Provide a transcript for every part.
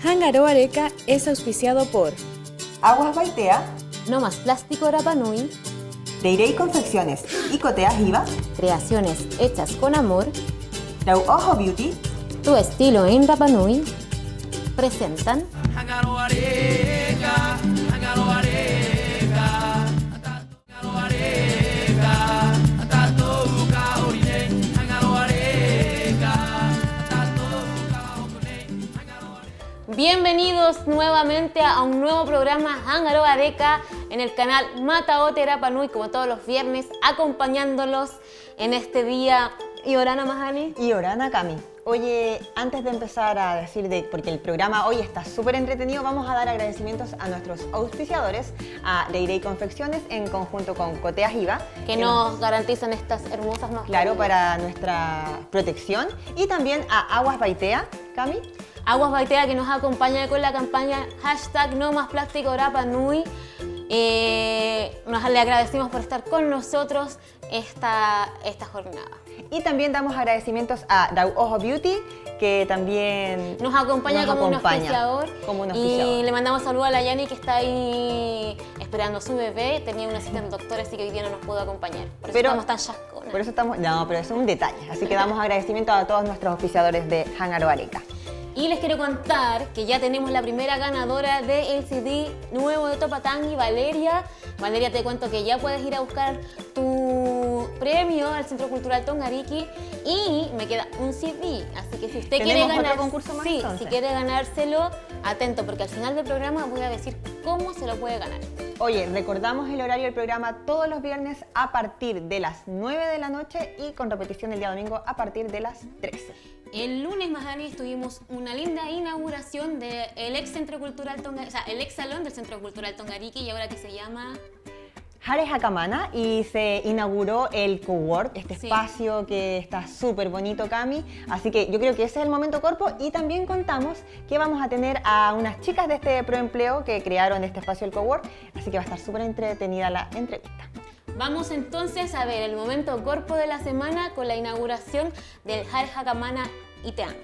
Hangaro Areca es auspiciado por Aguas Baitea, No Más Plástico Rapa Nui, Deirey Confecciones y Cotea Jiva, creaciones hechas con amor, Rau Ojo Beauty, Tu estilo en Rapa Nui, presentan Hangaro Areca, Hangaro Areca, Hangaro Areca, Tato Buka Orine, Hangaro Areca, Tato Buka Orine, Hangaro Areca. Bienvenidos nuevamente a un nuevo programa Hangaro Areca en el canal Mataote Rapa Nui, como todos los viernes, acompañándolos en este día. ¿Y Orana Mahani? y Orana Cami. Oye, antes de empezar a decir porque el programa hoy está súper entretenido, vamos a dar agradecimientos a nuestros auspiciadores, a Deirey Confecciones en conjunto con Cotea Jiva, Que nos garantizan estas hermosas mascarillas. claro, para nuestra protección, y también a Aguas Baitea, Cami. Aguas Baitea, que nos acompaña con la campaña hashtag No Más Plástico Rapa Nui. Le agradecemos por estar con nosotros esta jornada. Y también damos agradecimientos a Rau Ojo Beauty, que también Nos acompaña como un auspiciador. Y le mandamos saludos a la Yani, que está ahí esperando a su bebé. Tenía una cita en el doctor, así que hoy día no nos pudo acompañar. Por eso estamos tan chasconas. Por eso estamos... No, pero eso es un detalle. Así que damos agradecimiento a todos nuestros auspiciadores de Hangaro Areca. Y les quiero contar que ya tenemos la primera ganadora del CD nuevo de Topatangui, Valeria. Valeria, te cuento que ya puedes ir a buscar tu premio al Centro Cultural Tongariki y me queda un CD. Así que si usted quiere ganar, otro concurso más, sí, entonces. si quiere ganárselo, atento, porque al final del programa voy a decir cómo se lo puede ganar. Oye, recordamos el horario del programa todos los viernes a partir de las 9 de la noche y con repetición el día domingo a partir de las 13. El lunes, Mahani, tuvimos una linda inauguración del ex Centro Cultural Tongariki, o sea, el ex salón del Centro Cultural Tongariki, y ahora que se llama Jare Hakamana, y se inauguró el Cowork, este Sí. espacio que está súper bonito, Cami. Así que yo creo que ese es el momento corpo, y también contamos que vamos a tener a unas chicas de este proempleo que crearon este espacio, el Cowork, así que va a estar súper entretenida la entrevista. Vamos entonces a ver el momento corpo de la semana con la inauguración del Jare Hakamana Iteanga.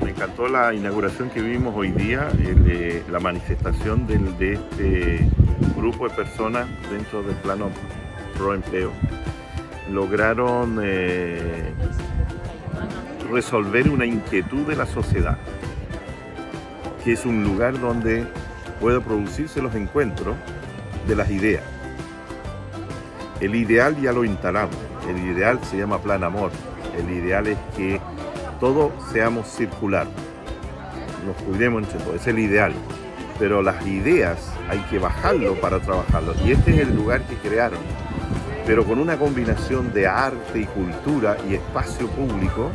Me encantó la inauguración que vimos hoy día, de la manifestación de este grupo de personas dentro del plano pro empleo. Lograron resolver una inquietud de la sociedad, que es un lugar donde pueden producirse los encuentros de las ideas. El ideal ya lo instalamos, el ideal se llama Plan Amor, el ideal es que todos seamos circular, nos cuidemos entre todos, es el ideal, pero las ideas hay que bajarlo para trabajarlo, y este es el lugar que crearon, pero con una combinación de arte y cultura y espacio público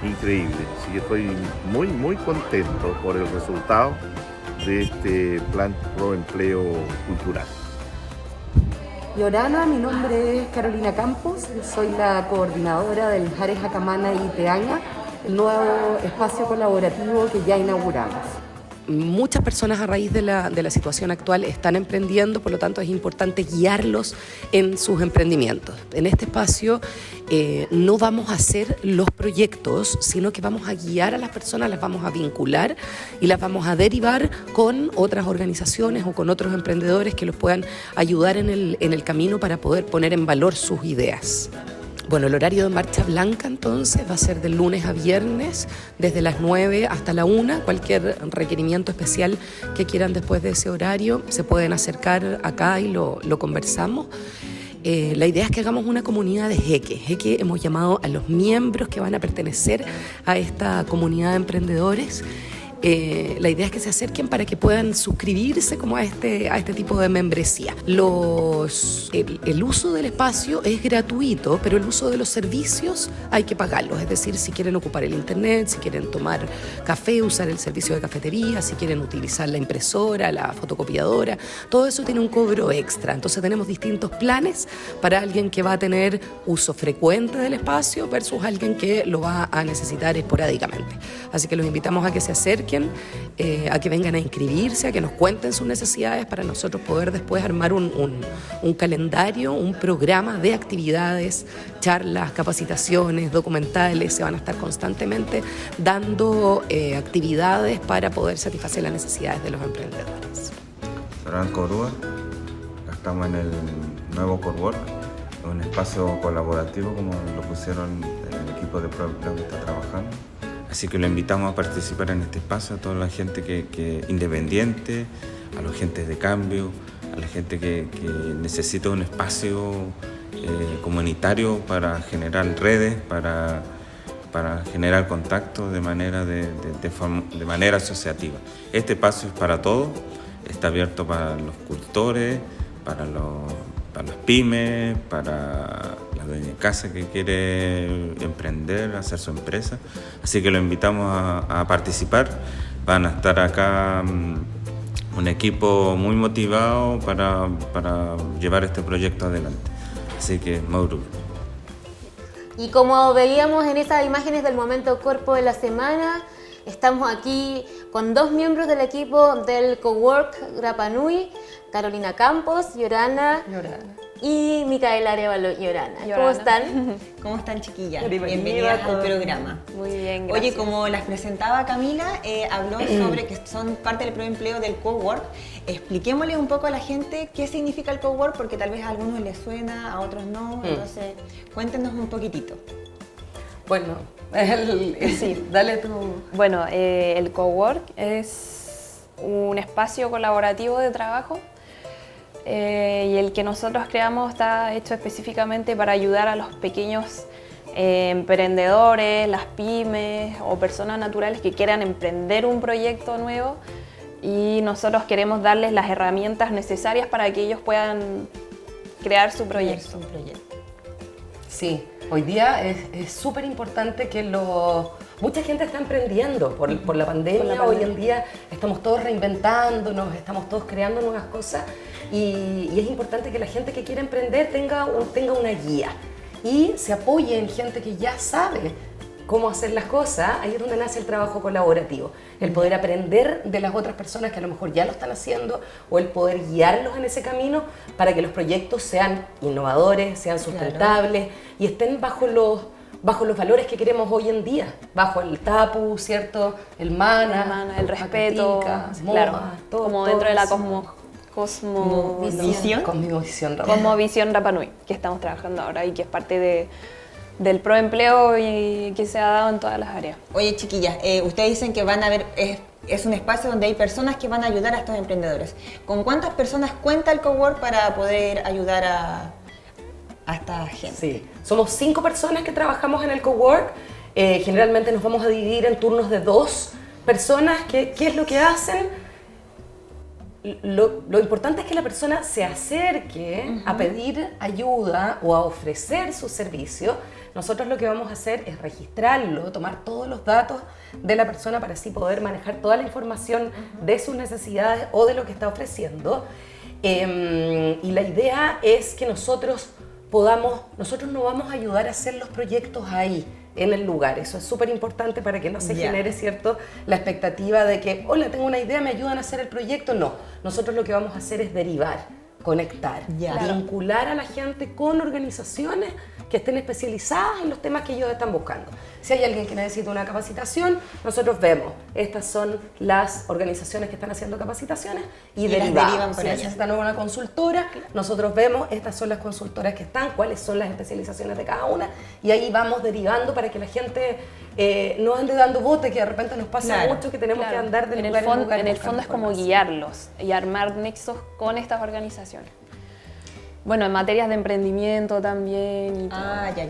increíble, así que estoy muy muy contento por el resultado de este plan pro empleo cultural. Y Orana, mi nombre es Carolina Campos, yo soy la coordinadora del Jare Hakamana Iteanga, el nuevo espacio colaborativo que ya inauguramos. Muchas personas a raíz de la situación actual están emprendiendo, por lo tanto es importante guiarlos en sus emprendimientos. En este espacio no vamos a hacer los proyectos, sino que vamos a guiar a las personas, las vamos a vincular y las vamos a derivar con otras organizaciones o con otros emprendedores que los puedan ayudar en el camino para poder poner en valor sus ideas. Bueno, el horario de Marcha Blanca entonces va a ser de lunes a viernes, desde las 9 hasta la 1. Cualquier requerimiento especial que quieran después de ese horario se pueden acercar acá y lo conversamos. La idea es que hagamos una comunidad de jeque. Jeque hemos llamado a los miembros que van a pertenecer a esta comunidad de emprendedores la idea es que se acerquen para que puedan suscribirse como a este tipo de membresía. El uso del espacio es gratuito, pero el uso de los servicios hay que pagarlos. Es decir, si quieren ocupar el internet, si quieren tomar café, usar el servicio de cafetería, si quieren utilizar la impresora, la fotocopiadora, todo eso tiene un cobro extra. Entonces tenemos distintos planes para alguien que va a tener uso frecuente del espacio versus alguien que lo va a necesitar esporádicamente. Así que los invitamos a que se acerquen, a que vengan a inscribirse, a que nos cuenten sus necesidades para nosotros poder después armar un calendario, un programa de actividades, charlas, capacitaciones, documentales. Se van a estar constantemente dando actividades para poder satisfacer las necesidades de los emprendedores. Franco Orúa, acá estamos en el nuevo Cowork, un espacio colaborativo como lo pusieron el equipo de ProEmpleo que está trabajando. Así que lo invitamos a participar en este espacio, a toda la gente que independiente, a los agentes de cambio, a la gente que necesita un espacio comunitario para generar redes, para generar contactos de manera asociativa. Este espacio es para todos, está abierto para los cultores, para las pymes, para la dueña de casa que quiere emprender, hacer su empresa. Así que lo invitamos a participar. Van a estar acá un equipo muy motivado para llevar este proyecto adelante. Así que, Mauro. Y como veíamos en esas imágenes del momento Corpo de la semana, estamos aquí con 2 miembros del equipo del Cowork Rapanui, Carolina Campos, Yorana y Micaela Arevalo. Yorana. ¿Cómo están? ¿Cómo están, chiquillas? Bienvenidas al programa. Muy bien, gracias. Oye, como las presentaba Camila, habló sobre que son parte del proempleo del Cowork. Expliquémosle un poco a la gente qué significa el Cowork, porque tal vez a algunos les suena, a otros no. Entonces, cuéntenos un poquitito. Bueno, sí, dale tú. Bueno, el Cowork es un espacio colaborativo de trabajo y el que nosotros creamos está hecho específicamente para ayudar a los pequeños emprendedores, las pymes o personas naturales que quieran emprender un proyecto nuevo, y nosotros queremos darles las herramientas necesarias para que ellos puedan crear su proyecto. Sí, hoy día es súper importante que mucha gente está emprendiendo por la pandemia. Hoy en día estamos todos reinventándonos, estamos todos creando nuevas cosas y es importante que la gente que quiere emprender tenga una guía y se apoye en gente que ya sabe cómo hacer las cosas. Ahí es donde nace el trabajo colaborativo, el poder aprender de las otras personas que a lo mejor ya lo están haciendo o el poder guiarlos en ese camino para que los proyectos sean innovadores, sean sustentables y estén bajo los valores que queremos hoy en día, bajo el TAPU, ¿cierto? El MANA, el respeto, claro, como dentro de la Cosmovisión Rapanui, que estamos trabajando ahora y que es parte del proempleo y que se ha dado en todas las áreas. Oye, chiquillas, ustedes dicen que van a ver, es un espacio donde hay personas que van a ayudar a estos emprendedores. ¿Con cuántas personas cuenta el Cowork para poder ayudar a esta gente? Sí, somos 5 personas que trabajamos en el Cowork. Generalmente nos vamos a dividir en turnos de 2 personas. ¿Qué es lo que hacen? Lo importante es que la persona se acerque a pedir ayuda o a ofrecer su servicio. Nosotros lo que vamos a hacer es registrarlo, tomar todos los datos de la persona para así poder manejar toda la información de sus necesidades o de lo que está ofreciendo. Y la idea es que nosotros no vamos a ayudar a hacer los proyectos ahí, en el lugar. Eso es súper importante para que no se genere, ¿cierto?, la expectativa de que, hola, tengo una idea, me ayudan a hacer el proyecto. No, nosotros lo que vamos a hacer es derivar, conectar, vincular a la gente con organizaciones que estén especializadas en los temas que ellos están buscando. Si hay alguien que necesita una capacitación, nosotros vemos, estas son las organizaciones que están haciendo capacitaciones y derivamos. Si necesitan una consultora, nosotros vemos, estas son las consultoras que están, cuáles son las especializaciones de cada una, y ahí vamos derivando para que la gente no ande dando bote, que de repente nos pasa mucho que tenemos que andar de lugar en lugar. En el fondo es como guiarlos y armar nexos con estas organizaciones. Bueno, en materias de emprendimiento también y todo. Ya.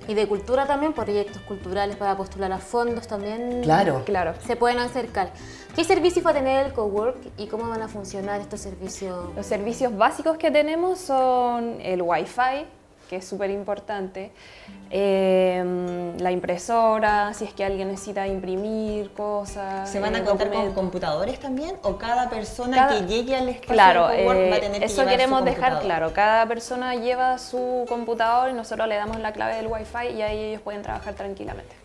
Y de cultura también, proyectos culturales para postular a fondos también. Claro. Claro. Se pueden acercar. ¿Qué servicios va a tener el cowork y cómo van a funcionar estos servicios? Los servicios básicos que tenemos son el Wi-Fi, que es súper importante, la impresora, si es que alguien necesita imprimir cosas. ¿Se van a contar con documentos. computadores también? ¿O cada persona que llegue al espacio Claro, del cowork va a tener que eso llevar queremos su dejar computador? claro. Cada persona lleva su computador y nosotros le damos la clave del Wi-Fi y ahí ellos pueden trabajar tranquilamente.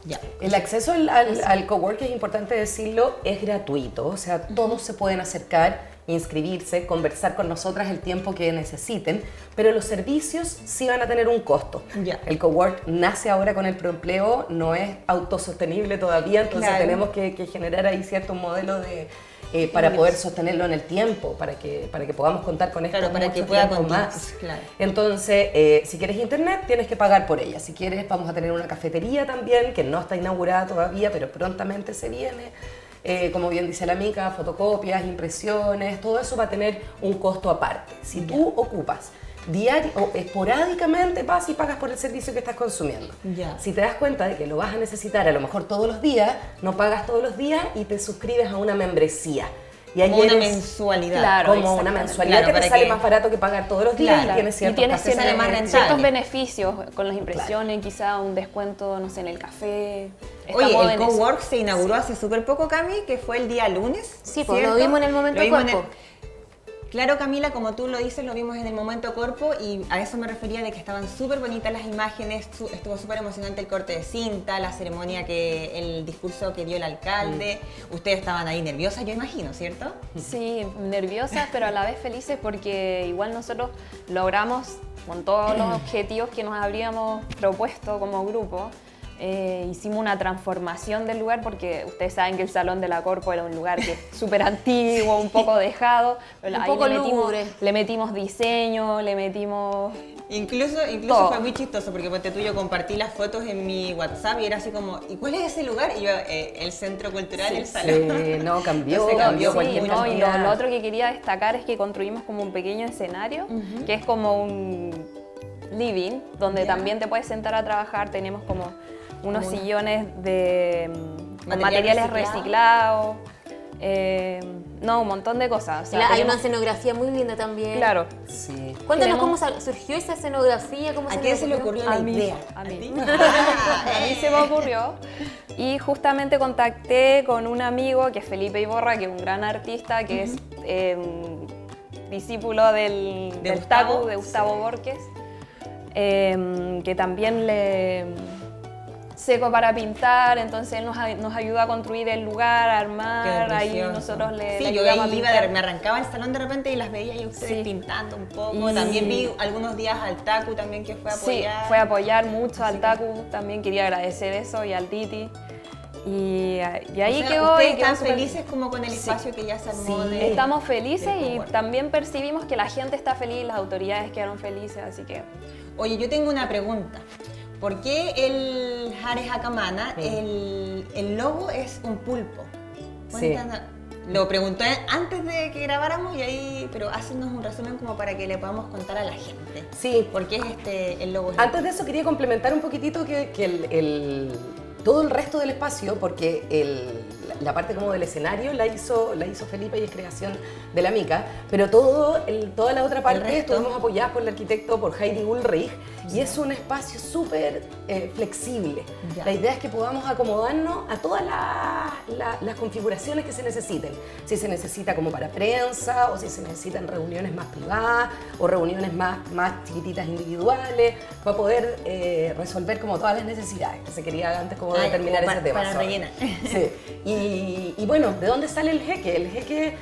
Ya. El acceso al cowork, es importante decirlo, es gratuito, o sea, todos se pueden acercar, inscribirse, conversar con nosotras el tiempo que necesiten, pero los servicios sí van a tener un costo. Ya. El cowork nace ahora con el proempleo, no es autosostenible todavía, entonces Claro. tenemos que generar ahí cierto modelo de para poder sostenerlo en el tiempo, para que podamos contar con esto Claro, para que mucho pueda tiempo continuar, más. claro. Entonces, si quieres internet, tienes que pagar por ella. Si quieres, vamos a tener una cafetería también, que no está inaugurada todavía, pero prontamente se viene. Como bien dice la Mica, fotocopias, impresiones, todo eso va a tener un costo aparte. Si tú ocupas diario o esporádicamente, vas y pagas por el servicio que estás consumiendo. Ya. Si te das cuenta de que lo vas a necesitar a lo mejor todos los días, no pagas todos los días y te suscribes a una membresía. Y ahí Como una eres- mensualidad. Claro, como una exactamente. mensualidad Claro, que te para sale que- más barato que pagar todos los días Claro. y tienes Y ciertos tienes cafés sale más rentable. ciertos beneficios con las impresiones, quizá un descuento, no sé, en el café. Oye, Estamos el en eso. cowork se inauguró hace súper poco, Cami, que fue el día lunes. Sí, pues ¿cierto? lo vimos en el momento Lo vimos en cuerpo. Claro, Camila, como tú lo dices, lo vimos en el momento cuerpo y a eso me refería de que estaban súper bonitas las imágenes, estuvo súper emocionante el corte de cinta, la ceremonia, el discurso que dio el alcalde. Ustedes estaban ahí nerviosas, yo imagino, ¿cierto? Sí, nerviosas, pero a la vez felices porque igual nosotros logramos con todos los objetivos que nos habríamos propuesto como grupo. Hicimos una transformación del lugar porque ustedes saben que el Salón de la Corpo era un lugar que es súper antiguo, un poco dejado. Pero Un ahí poco le metimos, lúgubre. le metimos diseño, le metimos... Incluso Todo. fue muy chistoso porque ponte tú, yo compartí las fotos en mi WhatsApp y era así como, ¿y cuál es ese lugar? Y yo, el Centro Cultural, el Salón. no, cambió, Entonces cambió Sí, cualquier no, y cantidad. lo otro que quería destacar es que construimos como un pequeño escenario, que es como un living, donde también te puedes sentar a trabajar. Tenemos como unos sillones de con materiales reciclados, no, un montón de cosas. O sea, Hay una tenemos- escenografía muy linda también. Claro. Sí. Cuéntanos Tenemos- cómo surgió esa escenografía, cómo ¿A quién se le ocurrió la A mí, idea? a mí. ti? A mí se me ocurrió y justamente contacté con un amigo que es Felipe Iborra, que es un gran artista, que es discípulo del Gustavo, TACU, de Gustavo Borges, que también le seco para pintar, entonces él nos ayuda a construir el lugar, a armar, Qué ahí precioso. nosotros le Sí, yo ayudamos ahí a pintar. me arrancaba el salón de repente y las veía y ustedes Sí. pintando un poco. Y- También vi algunos días al Taku también que fue a Sí, apoyar. fue a apoyar mucho al TACU, también quería agradecer eso y al Titi. Y ahí O sea, quedó. ustedes y quedó están súper- felices como con el Sí. espacio que ya se armó Sí. de... Estamos felices de y cowork. también percibimos que la gente está feliz, las autoridades quedaron felices, así que Oye, yo tengo una pregunta. ¿Por qué el Hares Hakamana, el logo es un pulpo? Sí. Cuéntanos. Lo pregunté antes de que grabáramos y ahí, pero haznos un resumen como para que le podamos contar a la gente. Sí. ¿Por qué es el logo? Antes de eso quería complementar un poquitito que todo el resto del espacio, porque la parte como del escenario la hizo Felipe y es creación de la Mica, pero toda la otra parte resto. estuvimos apoyadas por el arquitecto, por Heidi Ulrich, y es un espacio súper flexible. Ya. La idea es que podamos acomodarnos a todas las configuraciones que se necesiten. Si se necesita como para prensa, o si se necesitan reuniones más privadas, o reuniones más chiquititas individuales, para poder resolver como todas las necesidades que se quería antes como de terminar como ese tema. para ¿sabes? rellenar. Sí. Y bueno, ¿de dónde sale el jeque? El jeque,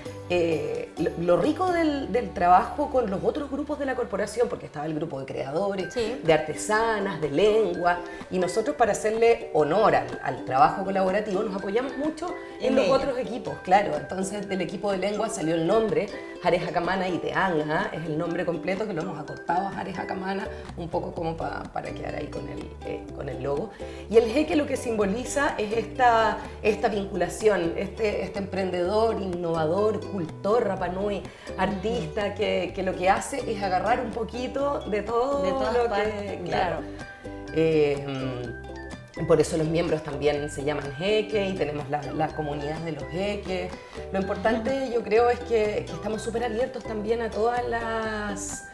lo rico del trabajo con los otros grupos de la corporación, porque estaba el grupo de creadores, Sí. de artesanas, de lengua, y nosotros para hacerle honor al trabajo colaborativo nos apoyamos mucho en En los ella. otros equipos, claro. Entonces del equipo de lengua salió el nombre, Hares Hakamana y Teanga, es el nombre completo que lo hemos acortado a Hares Hakamana, un poco como para quedar ahí con el logo. Y el jeque lo que simboliza es esta vinculación, este emprendedor, innovador, cultor, Rapa Nui, artista que lo que hace es agarrar un poquito de todo De todas lo partes, que... claro. Por eso los miembros también se llaman jeque y tenemos la comunidad de los jeques. Lo importante yo creo es que estamos súper abiertos también a todas las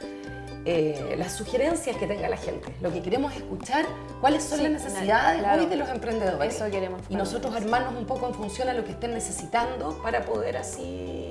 sugerencias que tenga la gente. Lo que queremos es escuchar cuáles son las necesidades claro. hoy de los emprendedores. Eso queremos. Y nosotros armarnos un poco en función a lo que estén necesitando para poder así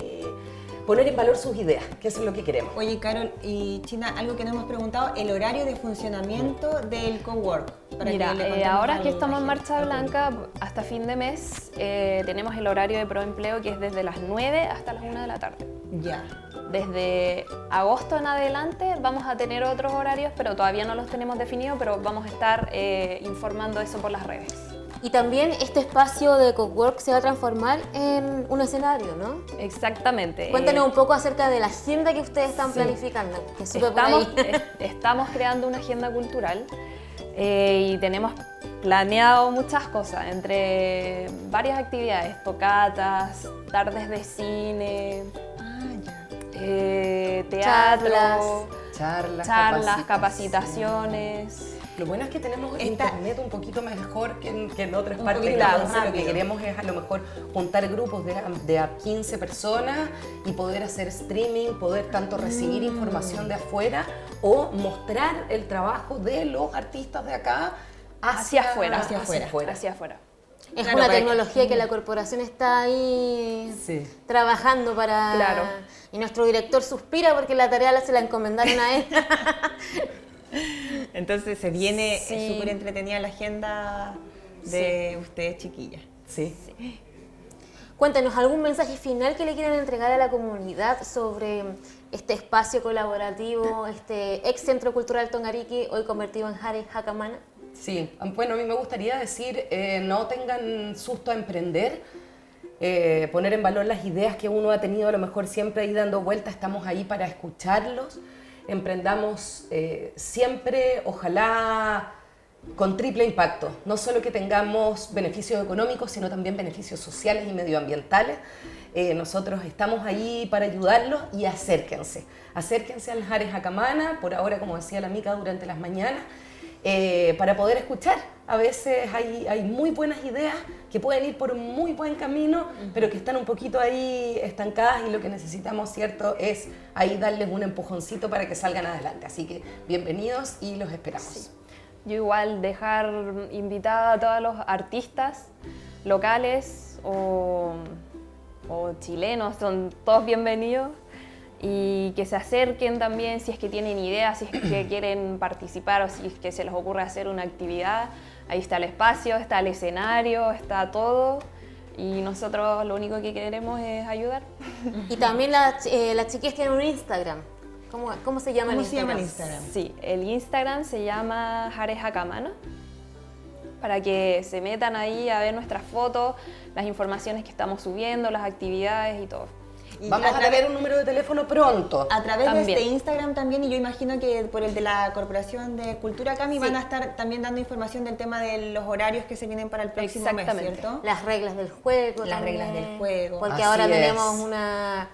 poner en valor sus ideas, que eso es lo que queremos. Oye, Carol y China, algo que no hemos preguntado, el horario de funcionamiento del cowork. Mira, ahora que estamos en Marcha Blanca, hasta fin de mes, tenemos el horario de Proempleo que es desde las 9 hasta las 1 de la tarde. Ya. Desde agosto en adelante vamos a tener otros horarios, pero todavía no los tenemos definidos, pero vamos a estar informando eso por las redes. Y también este espacio de cowork se va a transformar en un escenario, ¿no? Exactamente. Cuéntanos un poco acerca de la agenda que ustedes están planificando, que supe por ahí. Estamos creando una agenda cultural y tenemos planeado muchas cosas, entre varias actividades, tocatas, tardes de cine, teatro, charlas, capacitaciones. Lo bueno es que tenemos internet un poquito mejor que en otras partes. poquito más Entonces lo que rápido. queremos es a lo mejor juntar grupos de a 15 personas y poder hacer streaming, poder tanto recibir información de afuera o mostrar el trabajo de los artistas de acá Hacia afuera. Hacia afuera. Es Claro, una para tecnología que la corporación está ahí Sí. trabajando para... Claro. Y nuestro director suspira porque la tarea se la encomendaron a él. Entonces se viene Sí. súper entretenida la agenda de ustedes, chiquillas. Sí. Cuéntanos, ¿algún mensaje final que le quieran entregar a la comunidad sobre este espacio colaborativo, este ex Centro Cultural Tongariki, hoy convertido en Jare Hakamana? Sí, bueno, a mí me gustaría decir, no tengan susto a emprender, poner en valor las ideas que uno ha tenido a lo mejor siempre ahí dando vueltas, estamos ahí para escucharlos, emprendamos siempre, ojalá con triple impacto, no solo que tengamos beneficios económicos, sino también beneficios sociales y medioambientales. Nosotros estamos ahí para ayudarlos y acérquense al Jare Hakamana, por ahora, como decía la Mica, durante las mañanas, para poder escuchar. A veces hay muy buenas ideas que pueden ir por un muy buen camino, pero que están un poquito ahí estancadas y lo que necesitamos, ¿cierto?, es ahí darles un empujoncito para que salgan adelante. Así que bienvenidos y los esperamos. Sí. Yo igual dejar invitada a todos los artistas locales o chilenos, son todos bienvenidos. Y que se acerquen también si es que tienen ideas, si es que quieren participar o si es que se les ocurre hacer una actividad. Ahí está el espacio, está el escenario, está todo y nosotros lo único que queremos es ayudar. Y también las chiquillas tienen un Instagram. ¿Cómo se llama el Instagram? Sí, el Instagram se llama Jare Hakamana, para que se metan ahí a ver nuestras fotos, las informaciones que estamos subiendo, las actividades y todo. Y Vamos a tener un número de teléfono pronto. A través También. de este Instagram también, y yo imagino que por el de la Corporación de Cultura Cami van a estar también dando información del tema de los horarios que se vienen para el próximo mes, Exactamente. ¿cierto? Las reglas del juego. Las también, reglas del juego. Porque Así ahora es. tenemos una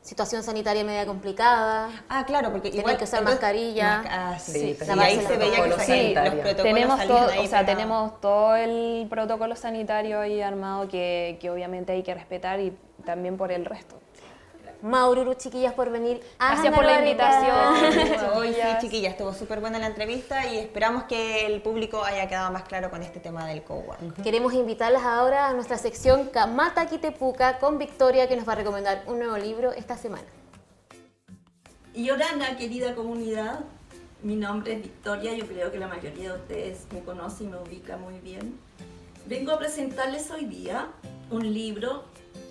situación sanitaria media complicada. Ah, claro, porque Tienen igual que usar mascarilla. Sí, Sí, y tenemos ahí el se veía que protocolo salían sanitario. los protocolos Tenemos salían todo, ahí o sea, pegados. tenemos todo el protocolo sanitario ahí armado que obviamente hay que respetar y también por el resto. Maururu, chiquillas, por venir. Gracias por la invitación. Hoy sí, Chiquillas. chiquillas, estuvo súper buena la entrevista y esperamos que el público haya quedado más claro con este tema del cowork. Queremos invitarlas ahora a nuestra sección Kamata Kitepuka con Victoria, que nos va a recomendar un nuevo libro esta semana. Yorana, querida comunidad, mi nombre es Victoria, yo creo que la mayoría de ustedes me conoce y me ubica muy bien. Vengo a presentarles hoy día un libro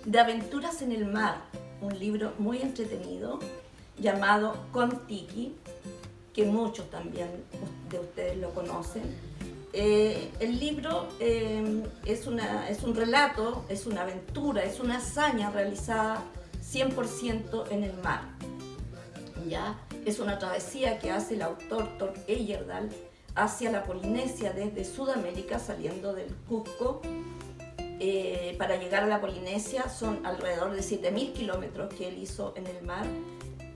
de aventuras en el mar, un libro muy entretenido llamado Kon-Tiki, que muchos también de ustedes lo conocen. El libro es un relato, es una aventura, es una hazaña realizada 100% en el mar. ¿Ya? Es una travesía que hace el autor Thor Heyerdahl hacia la Polinesia desde Sudamérica, saliendo del Cusco, para llegar a la Polinesia. Son alrededor de 7.000 kilómetros que él hizo en el mar,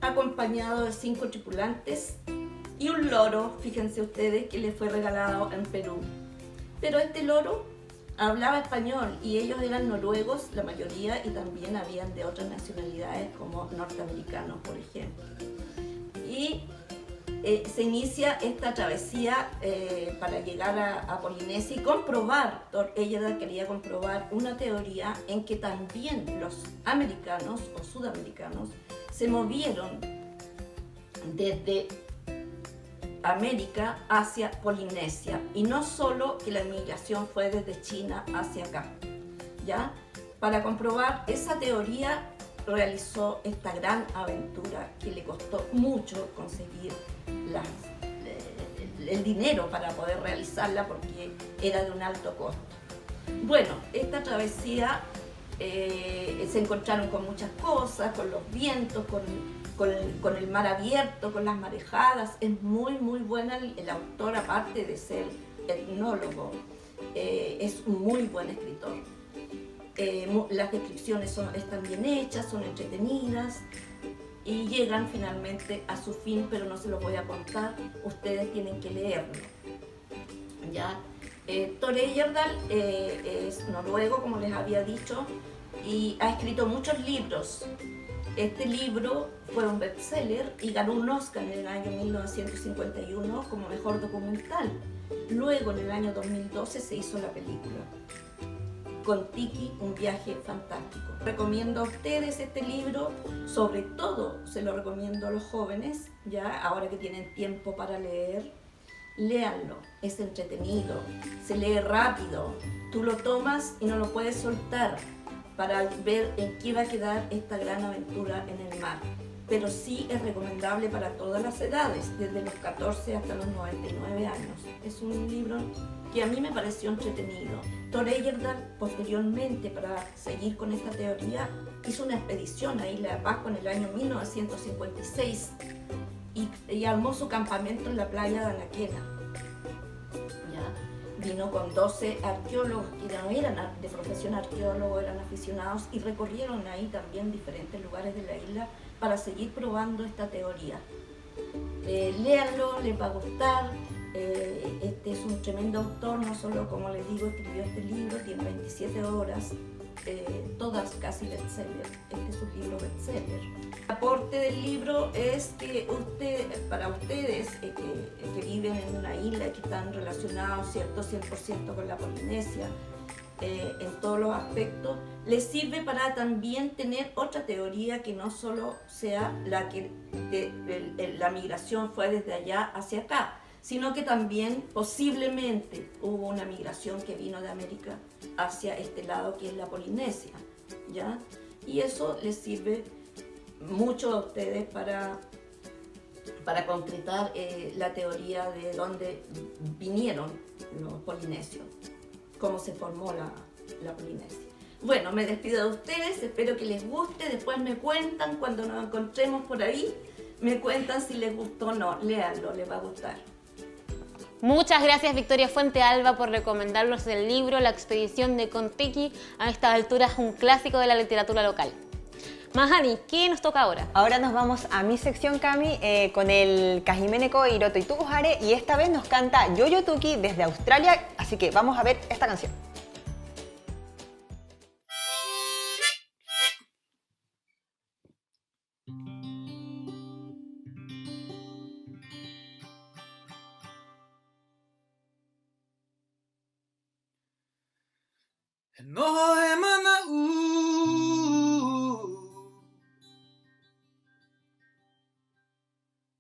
acompañado de 5 tripulantes y un loro, fíjense ustedes, que le fue regalado en Perú. Pero este loro hablaba español y ellos eran noruegos, la mayoría, y también habían de otras nacionalidades como norteamericanos, por ejemplo. Y se inicia esta travesía para llegar a Polinesia y comprobar, ella quería comprobar una teoría en que también los americanos o sudamericanos se movieron desde América hacia Polinesia, y no solo que la migración fue desde China hacia acá, ¿ya? Para comprobar esa teoría realizó esta gran aventura que le costó mucho conseguir el dinero para poder realizarla, porque era de un alto costo. Bueno, esta travesía se encontraron con muchas cosas, con los vientos, con el mar abierto, con las marejadas. Es muy buena el autor, aparte de ser etnólogo, es un muy buen escritor. Las descripciones están bien hechas, son entretenidas y llegan finalmente a su fin, pero no se los voy a contar, ustedes tienen que leerlo, ¿ya? Thor Heyerdahl es noruego, como les había dicho, y ha escrito muchos libros. Este libro fue un bestseller y ganó un Oscar en el año 1951 como mejor documental. Luego, en el año 2012, se hizo la película Kon-Tiki, un viaje fantástico. Recomiendo a ustedes este libro, sobre todo se lo recomiendo a los jóvenes, ya ahora que tienen tiempo para leer. Léanlo, es entretenido, se lee rápido, tú lo tomas y no lo puedes soltar para ver en qué va a quedar esta gran aventura en el mar. Pero sí es recomendable para todas las edades, desde los 14 hasta los 99 años. Es un libro que a mí me pareció entretenido. Thor Heyerdahl, posteriormente, para seguir con esta teoría, hizo una expedición a Isla de Pascua en el año 1956 y armó su campamento en la playa de Anaquena. Vino con 12 arqueólogos que no eran de profesión arqueólogos, eran aficionados, y recorrieron ahí también diferentes lugares de la isla para seguir probando esta teoría. Léanlo, les va a gustar. Este es un tremendo autor, no solo, como les digo, escribió este libro, tiene 27 obras, todas casi bestseller. Este es un libro bestseller. El aporte del libro es que para ustedes que viven en una isla y que están relacionados, ¿cierto?, 100% con la Polinesia, en todos los aspectos, les sirve para también tener otra teoría que no solo sea la que la migración fue desde allá hacia acá, sino que también posiblemente hubo una migración que vino de América hacia este lado, que es la Polinesia, ¿ya? Y eso les sirve mucho a ustedes para concretar la teoría de dónde vinieron los polinesios, cómo se formó la Polinesia. Bueno, me despido de ustedes, espero que les guste, después me cuentan cuando nos encontremos por ahí, me cuentan si les gustó o no. Léanlo, les va a gustar. Muchas gracias, Victoria Fuente Alba, por recomendarnos el libro La expedición de Kon-Tiki. A esta altura es un clásico de la literatura local. Mahani, ¿qué nos toca ahora? Ahora nos vamos a mi sección, Cami, con el Kajimeneko Hiroto y Tukuhare, y esta vez nos canta Yoyo Tuki desde Australia, así que vamos a ver esta canción. No emana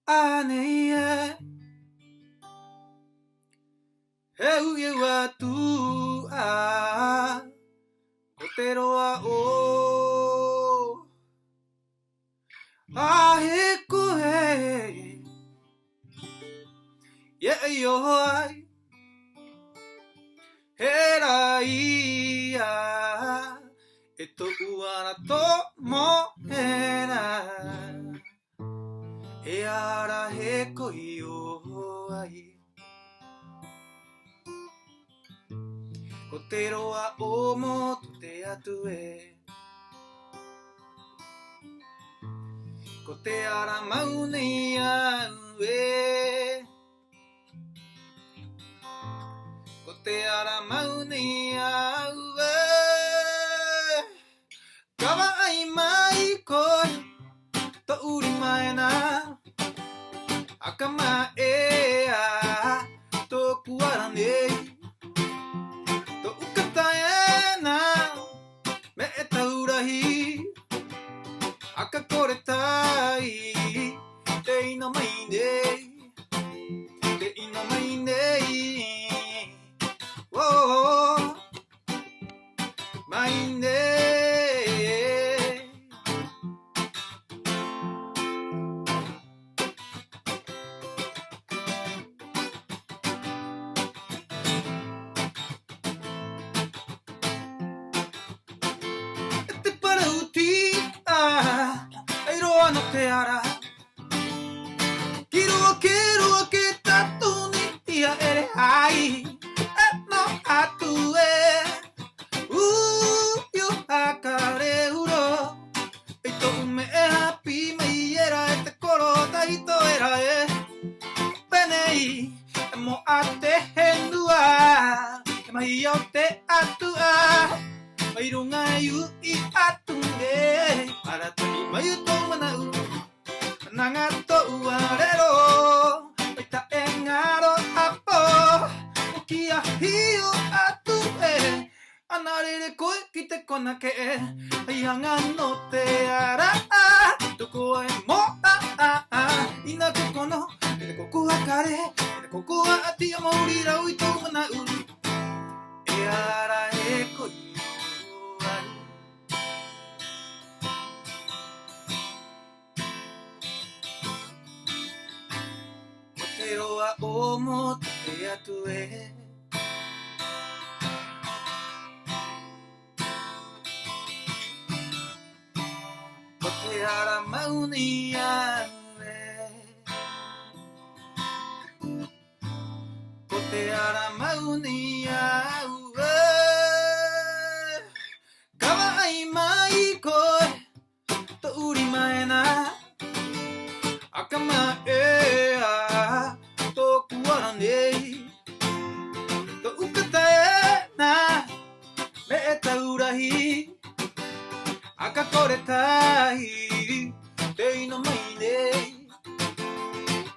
ane Euye wa tu a Otero wa o Aheko e Ye yo ai Eraia Eto uana tomo era E ara heko yo ai Ko te roa o motu te atu e. Ko te ara mauni au e. Ko te ara mauni au e. Kawa ai mai koe to uri mai na. Akama e a toku ara nei. To ukata e na me e taurahi. Aka kore tai te ina mai nei. Te ina mai nei. Oh, mai nei. Te parauti ai roa no te ara. Kirua ke tatu ni ia ere ai. No atu e yo hakare uro. Eito me e happy mai era e te koro taito era e. Penei e mo ate hendua. E mai o te atu a. Mai runga yu i atu e. Aratani mai uto manau. Nanga to uarero. Oita e ngaro apo. Kia hiu atu e. Anarere koe ki te kona ke e. Aianga no te ara. Toko e mo ina ko kono. Ene koku hakare. Ene koku ati a maurira ui tau manau. E ara e koi. Te roa o motu te atu e. Ko te ara mauni au e. Ko te ara mauni au e. Kawa ai mai koe to uri mai na. Akama e a toku ara nei. To ukata e na me e taurahi. Aka kore tai te ino mai nei.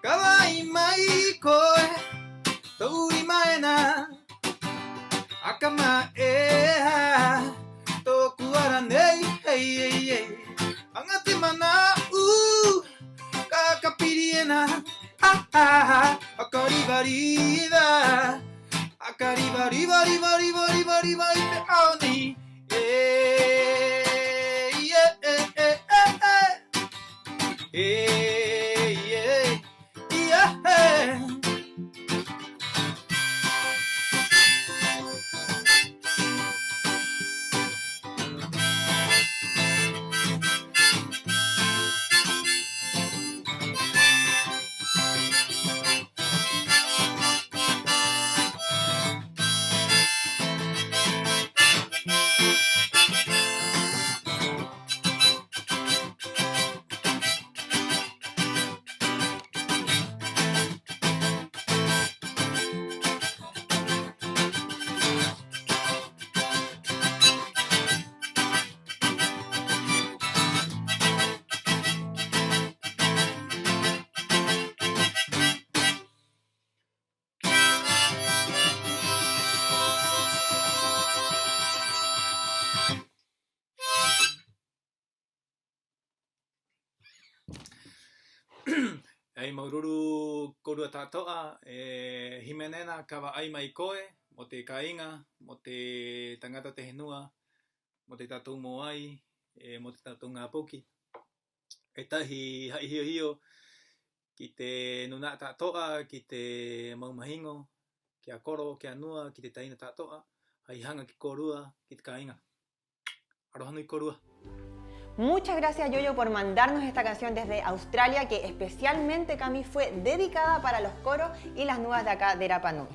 Kawai mai koe to uri mai na. Akama e a toku ara nei. Hey hey hey. Angate mana Kakapiriena, akaribarida, akaribaribaribaribaribaribariba te aoni, Ai maururu korua tātoa, himenena kawa ai mai koe, mo te kainga, mo te tangata te henua, mo te tātou moai, mo te tātou ngā poki. E tahi hai hio hio, ki te nuna tātoa, ki te maumahingo, ki a koro, ki a nua, ki te taina tātoa, hai hanga ki korua, ki te kainga. Aroha nui korua. Muchas gracias, Yoyo, por mandarnos esta canción desde Australia, que especialmente, Cami, fue dedicada para los coros y las nuevas de acá de Rapa Nui.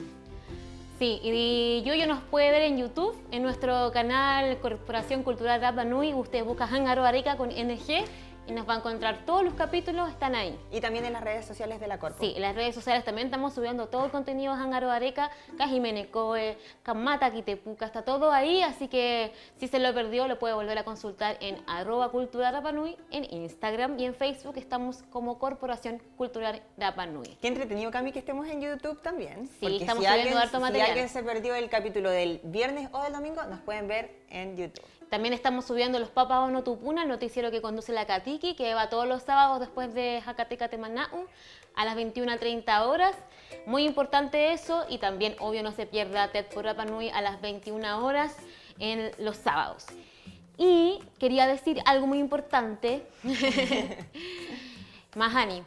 Sí, y Yuyo nos puede ver en YouTube, en nuestro canal Corporación Cultural Rapa Nui. Usted busca Hangaro Areca con NG y nos va a encontrar todos los capítulos, están ahí. Y también en las redes sociales de la Corpo. Sí, en las redes sociales también estamos subiendo todo el contenido de Hangaro Areca, Cajimenecoe, Camata, Quitepuca, está todo ahí, así que si se lo perdió lo puede volver a consultar en @culturalrapanui, en Instagram y en Facebook estamos como Corporación Cultural Rapa Nui. Qué entretenido, Cami, que estemos en YouTube también. Sí, porque estamos si subiendo harto material. Si alguien se perdió el capítulo del viernes o del domingo, nos pueden ver en YouTube. También estamos subiendo los Papas Ono Tupuna, el noticiero que conduce la Katiki, que va todos los sábados después de Jacateca Temanau a las 21:30 horas. Muy importante eso, y también, obvio, no se pierda TED por Rapa Nui a las 21 horas en los sábados. Y quería decir algo muy importante. Mahani,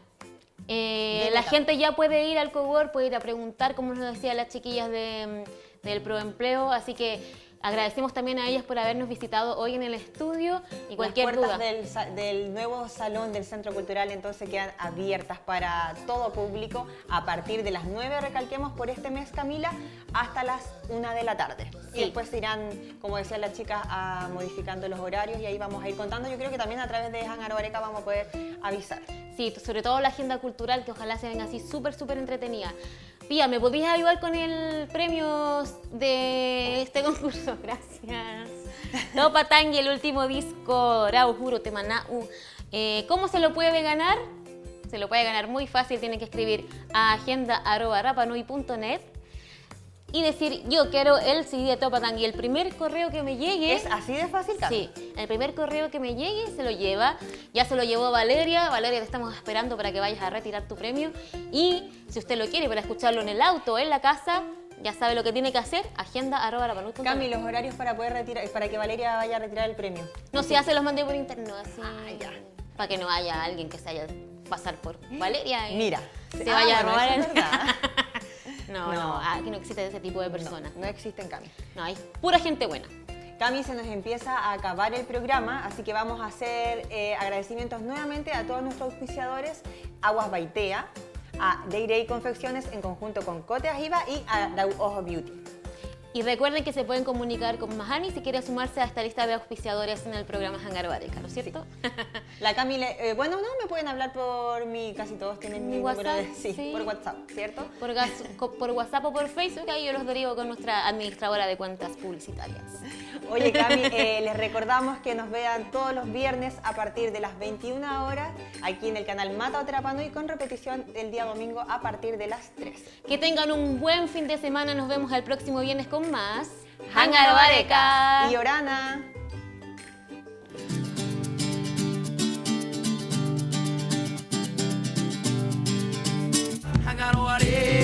la gente ya puede ir al cowork, puede ir a preguntar, como nos decían las chiquillas del Proempleo, así que agradecemos también a ellas por habernos visitado hoy en el estudio y cualquier duda. Las puertas del nuevo salón del Centro Cultural entonces quedan abiertas para todo público a partir de las 9, recalquemos, por este mes, Camila, hasta las 1 de la tarde. Sí. Y después se irán, como decían las chicas, modificando los horarios y ahí vamos a ir contando. Yo creo que también a través de Hangaro Areca vamos a poder avisar. Sí, sobre todo la agenda cultural, que ojalá se venga así súper entretenida. Pía, ¿me podías ayudar con el premio de este concurso? Gracias. Topa Tangi, el último disco, Rau Juro Temanau. ¿Cómo se lo puede ganar? Se lo puede ganar muy fácil, tienen que escribir a agenda@rapanui.net y decir, yo quiero el CD de Topa Tangi. El primer correo que me llegue... ¿Es así de fácil, Cami? Sí, el primer correo que me llegue se lo lleva. Ya se lo llevó Valeria. Valeria, te estamos esperando para que vayas a retirar tu premio. Y si usted lo quiere para escucharlo en el auto o en la casa, ya sabe lo que tiene que hacer, agenda@rapanui.net. Cami, los horarios para poder retirar, para que Valeria vaya a retirar el premio. No, si ya se los mandé por interno, así, ya. para que no haya alguien que se haya pasar por Valeria y Mira, se vaya a bueno, robar eso es verdad. No, aquí no existe ese tipo de personas. No existen, Cami. No, hay pura gente buena. Cami, se nos empieza a acabar el programa, así que vamos a hacer agradecimientos nuevamente a todos nuestros auspiciadores, Aguas Baitea, a Deirey Confecciones en conjunto con Cote Ajiba y a Rau Ojo Beauty. Y recuerden que se pueden comunicar con Mahani si quiere sumarse a esta lista de auspiciadores en el programa Hangaro Areca, ¿no es cierto? Sí. La Cami, bueno, no, me pueden hablar por casi todos tienen mi número WhatsApp, de... Sí, por WhatsApp, ¿cierto? Por WhatsApp o por Facebook, ahí yo los derivo con nuestra administradora de cuentas publicitarias. Oye, Cami, les recordamos que nos vean todos los viernes a partir de las 21 horas aquí en el canal Mata Otra Rapa Nui, con repetición el día domingo a partir de las 3. Que tengan un buen fin de semana, nos vemos el próximo viernes con más Hangaro Areca y Orana. Hangaro Areca.